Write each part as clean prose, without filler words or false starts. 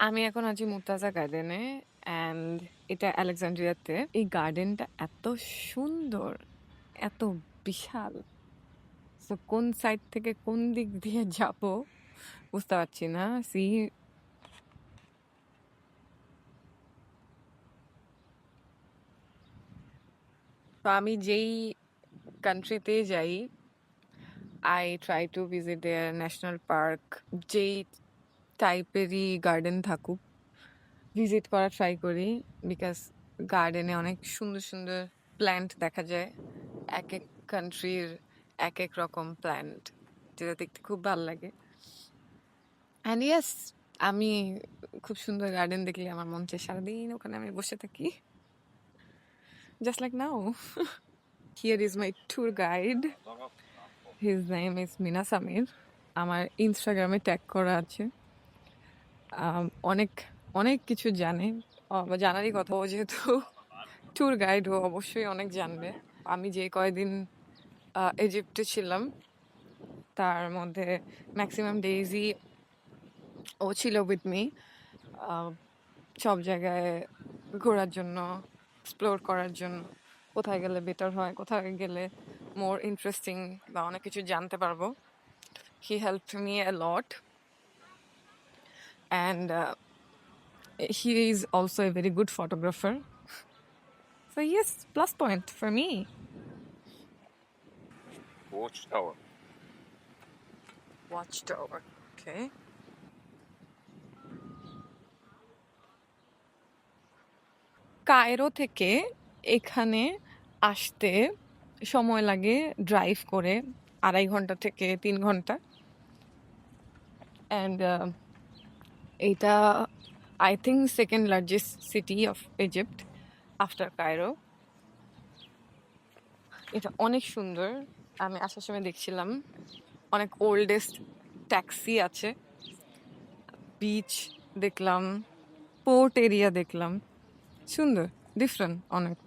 আমি এখন আছি মুর্তাজা গার্ডেনে অ্যান্ড এটা আলেকজান্ড্রিয়াতে। এই গার্ডেনটা এত সুন্দর, এত বিশাল। সো কোন সাইড থেকে কোন দিক দিয়ে যাব বুঝতে পারছি না। সি তো আমি যেই কান্ট্রিতে যাই I try to visit their national park, যেই টাইপেরই গার্ডেন থাকুক ভিজিট করার ট্রাই করি, বিকজ গার্ডেনে অনেক সুন্দর সুন্দর প্ল্যান্ট দেখা যায়। এক এক কান্ট্রির এক এক রকম প্ল্যান্ট, যেটা দেখতে খুব ভালো লাগে। অ্যান্ড ইয়েস, আমি খুব সুন্দর গার্ডেন দেখলে আমার মন চায় সারাদিন ওখানে আমি বসে থাকি, just like now. Here is my tour guide, his name is Mina Samir. আমার ইনস্টাগ্রামে ট্যাগ করা আছে। অনেক অনেক কিছু জানে, বা জানারই কথা। ও যেহেতু ট্যুর গাইড, ও অবশ্যই অনেক জানবে। আমি যে কয়দিন ইজিপ্টে ছিলাম তার মধ্যে ম্যাক্সিমাম ডেইজই ও ছিল উইথ মি, সব জায়গায় ঘোরার জন্য, এক্সপ্লোর করার জন্য, কোথায় গেলে বেটার হয়, কোথায় গেলে মোর ইন্টারেস্টিং বা অনেক কিছু জানতে পারবো। He helped me a lot and he is also a very good photographer. So yes, plus point for me. Watchtower. Watch tower, okay. Cairo থেকে এখানে আসতে সময় লাগে ড্রাইভ করে 2.5 ঘন্টা থেকে 3 ঘন্টা। অ্যান্ড এটা I think second largest city of Egypt after Cairo. এটা অনেক সুন্দর। আমি আসার সময় দেখছিলাম অনেক ওল্ডেস্ট ট্যাক্সি আছে, বিচ দেখলাম, পোর্ট এরিয়া দেখলাম, সুন্দর, ডিফারেন্ট অনেক।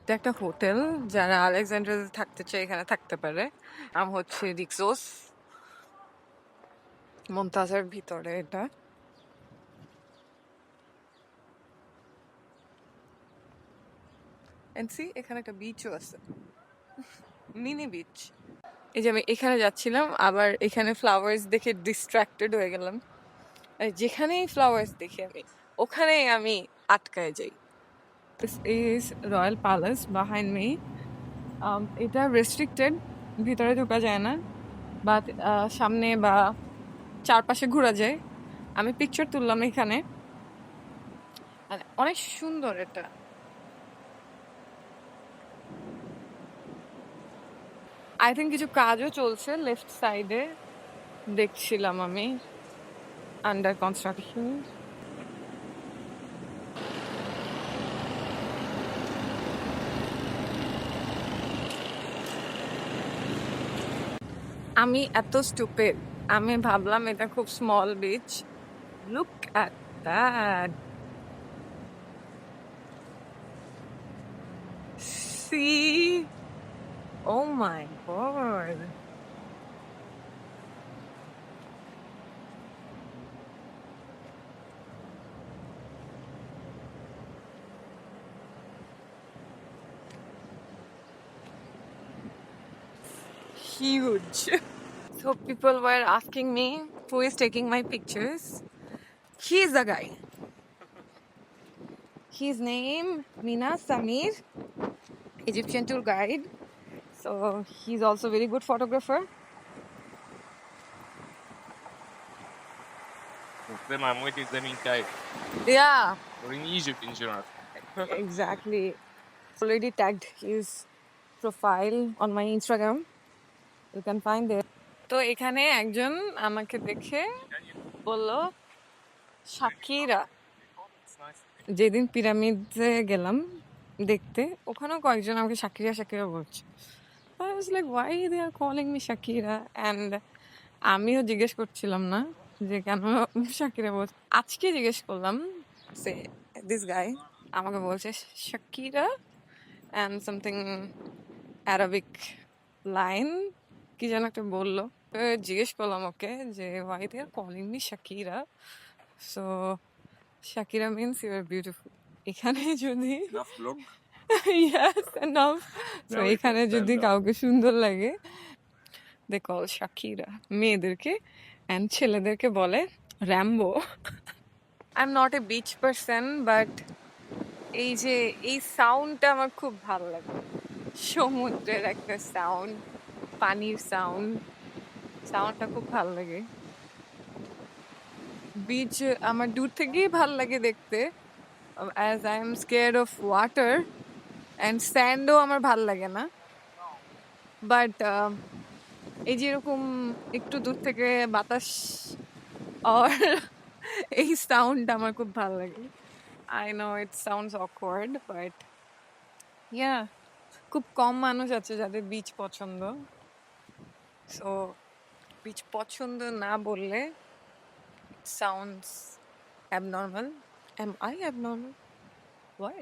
এটা একটা হোটেল, যারা আলেকজান্ড্রিয়াতে থাকতে চায় এখানে থাকতে পারে। নাম হচ্ছে রিক্সোস, মমতাজের ভিতরে এটা। এন্ড সি, এখানে একটা বিচও আছে, মিনি বিচ। এই যে আমি এখানে যাচ্ছিলাম, আবার এখানে ফ্লাওয়ার্স দেখে ডিস্ট্রাক্টেড হয়ে গেলাম। আর যেখানেই ফ্লাওয়ার্স দেখি আমি, ওখানেই আমি আটকায় যাই। This is royal palace behind me. এটা রেস্ট্রিক্টেড, ভিতরে ঢোকা যায় না, বাট সামনে বা চারপাশে ঘোরা যায়। আমি পিকচার তুললাম এখানে, মানে অনেক সুন্দর এটা। আই থিঙ্ক কিছু কাজও চলছে লেফট সাইডে, দেখছিলাম আমি, আন্ডার কনস্ট্রাকশন। আমি এত স্টুপিড, আমি ভাবলাম এটা খুব small beach. Look at that, see, oh my God. Huge. So people were asking me who is taking my pictures. He is the guy. His name Mina Samir, Egyptian tour guide. So he's also very good photographer. Then I'm waiting them in Cairo Yeah, or in Egypt in general. exactly. Already tagged his profile on my Instagram. You can find it. তো এখানে একজন আমাকে দেখে বলল শাকিরা। যেদিন পিরামিডে গেলাম দেখতে, ওখানেও কয়েকজন আমাকে শাকিরা শাকিরা বলছে। I was like, why they are calling me Shakira? And আমিও জিজ্ঞেস করছিলাম না, যে কেন শাকিরা বল, আজকে জিজ্ঞেস করলাম সে দিস গাই আমাকে বলছে Shakira and something Arabic line কি যেন একটা বললো। তো জিজ্ঞেস করলাম ওকে যে why they are calling me Shakira, so Shakira means you are beautiful. এখানে যদি Enough vlog. yes enough, so Now we can এখানে যদি stand up. কাউকে সুন্দর লাগে দে কল শাকিরা মেয়েদেরকে, অ্যান্ড ছেলেদেরকে বলে Rambo. I am not a beach person, but এই যে এই সাউন্ডটা আমার খুব ভালো লাগে, সমুদ্রের একটা সাউন্ড, পানির সাউন্ডটা খুব ভালো লাগে। বিচ আমার দূর থেকেই ভালো লাগে দেখতে, as I am scared of water and স্যান্ডও আমার ভাল লাগে না, বাট এই যেরকম একটু দূর থেকে বাতাস আর এই সাউন্ডটা আমার খুব ভালো লাগে। I know it sounds awkward, but yeah খুব কম মানুষ আছে যাদের বিচ পছন্দ, সো বিচ পছন্দ না বললে sounds abnormal. Am I abnormal? Why?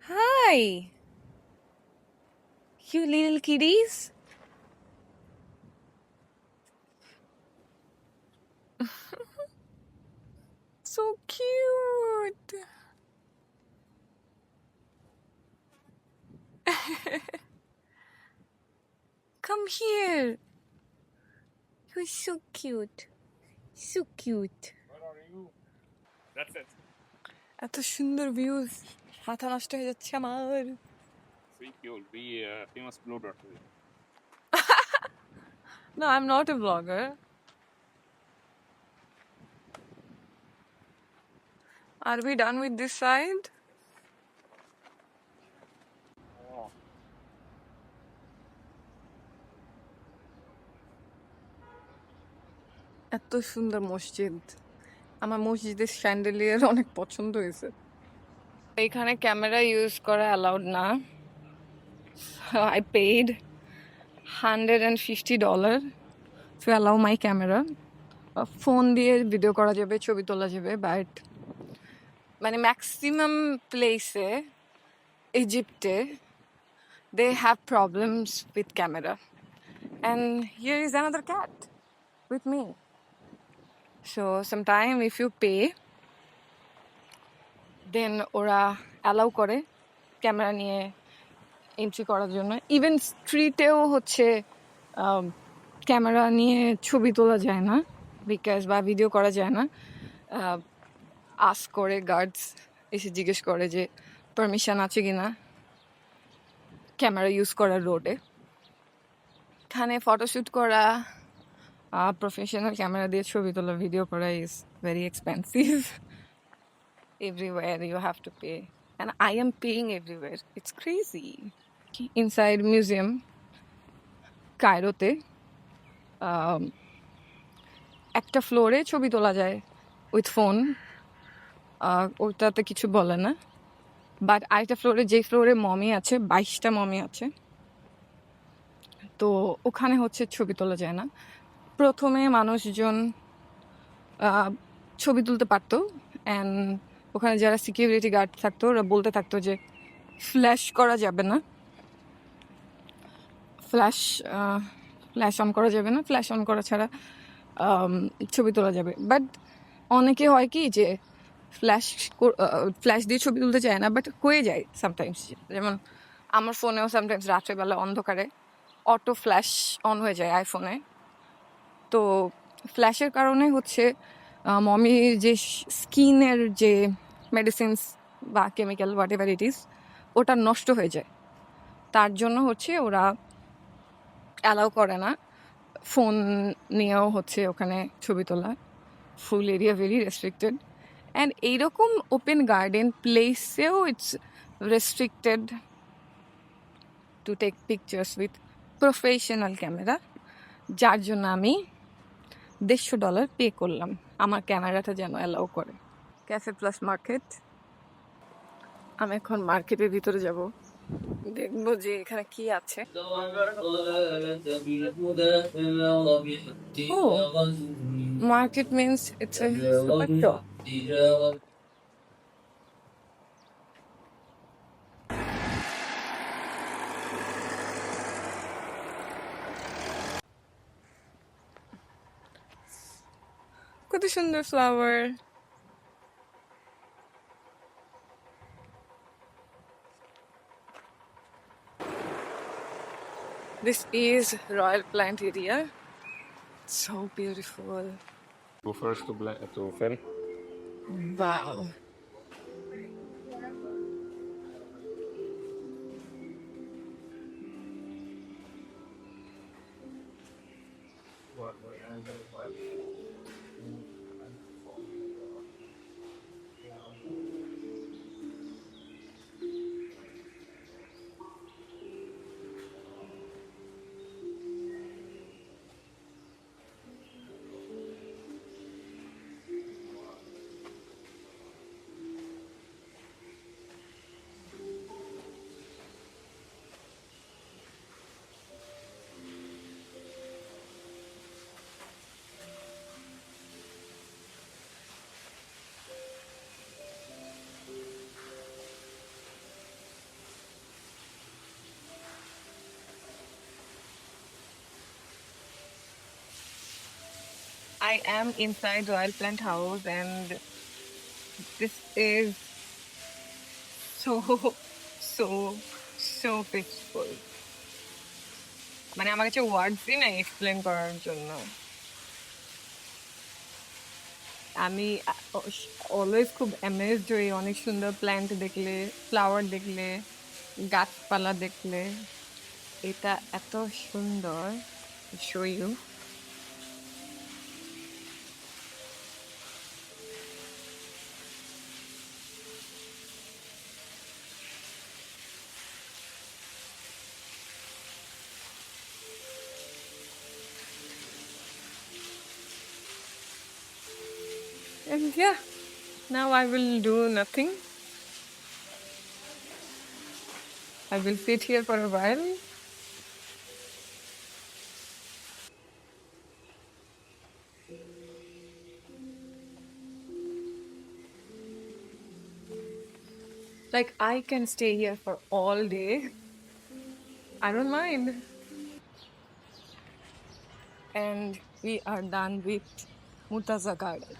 Hi, you little kiddies. So cute. Come here. You're so cute. So cute. Where are you? That's it. এত সুন্দর ভিউজ, মাথা নষ্ট হয়ে যাচ্ছে আমার। Think you'll be a famous blogger today. No, I'm not a vlogger. Are we done with this side? Oh. এত সুন্দর মসজিদ, আমার মসজিদের স্যান্ডেলিয়ার অনেক পছন্দ হয়েছে। এখানে ক্যামেরা ইউজ করা অ্যালাউড না, I paid $150 to allow my camera. Phone দিয়ে ভিডিও করা যাবে, ছবি তোলা যাবে, বাট মানে ম্যাক্সিমাম প্লেসে ইজিপ্টে they have problems with camera, and here is another cat with me. So sometime if you pay then ওরা অ্যালাউ করে ক্যামেরা নিয়ে এন্ট্রি করার জন্য। ইভেন স্ট্রিটেও হচ্ছে ক্যামেরা নিয়ে ছবি তোলা যায় না, বিকজ বা ভিডিও করা যায় না। আস্ক করে গার্ডস এসে জিজ্ঞেস করে যে পারমিশন আছে কি না ক্যামেরা ইউজ করার রোডে। এখানে ফটোশ্যুট করা, প্রফেশনাল ক্যামেরা দিয়ে ছবি তোলা, ভিডিও করা is very expensive. Everywhere you have to pay, and I am paying everywhere. It's crazy. Inside museum, কায়রোতে একটা ফ্লোরে ছবি তোলা যায় উইথ ফোন, ওটাতে কিছু বলে না, বাট আরেকটা ফ্লোরে, যেই ফ্লোরে মমি আছে, 22টা মমি আছে, তো ওখানে হচ্ছে ছবি তোলা যায় না। প্রথমে মানুষজন ছবি তুলতে পারতো, অ্যান্ড ওখানে যারা সিকিউরিটি গার্ড থাকতো ওরা বলতে থাকতো যে ফ্ল্যাশ করা যাবে না, ফ্ল্যাশ অন করা যাবে না, ফ্ল্যাশ অন করা ছাড়া ছবি তোলা যাবে। বাট অনেকে হয় কি যে ফ্ল্যাশ দিয়ে ছবি তুলতে চায় না, বাট হয়ে যায় সামটাইমস। যেমন আমার ফোনেও সামটাইমস রাত্রেবেলা অন্ধকারে অটো ফ্ল্যাশ অন হয়ে যায় আইফোনে। তো ফ্ল্যাশের কারণে হচ্ছে মমির যে স্কিনের যে মেডিসিনস বা chemical what ever it is, ওটা নষ্ট হয়ে যায়। তার জন্য হচ্ছে ওরা অ্যালাউ করে না ফোন নিয়েও হচ্ছে ওখানে ছবি তোলা। Full area very restricted, and এইরকম ওপেন গার্ডেন প্লেসেও it's restricted to take pictures with professional camera, যার জন্য আমি $150 পে করলাম আমার ক্যামেরাটা যেন অ্যালাউ করে। ক্যাফে প্লাস মার্কেট, আমি এখন মার্কেটের ভিতরে যাব, দেখবো যে এখানে কি আছে। ও, market means it's a super shop. কত সুন্দর flower. This is Royal Plant area. So beautiful. Go first to Fen. Wow. I am inside Royal Plant House and this is so, so, so peaceful. মানে আমার কাছে ওয়ার্ডসই নাই explain করার জন্য। আমি always খুব অ্যামেজড হই অনেক সুন্দর প্ল্যান্ট দেখলে, ফ্লাওয়ার দেখলে, গাছপালা দেখলে। এটা এত সুন্দর। Show you. And yeah, now I will do nothing. I will sit here for a while. Like, I can stay here for all day. I don't mind. And we are done with Mutaza Garden.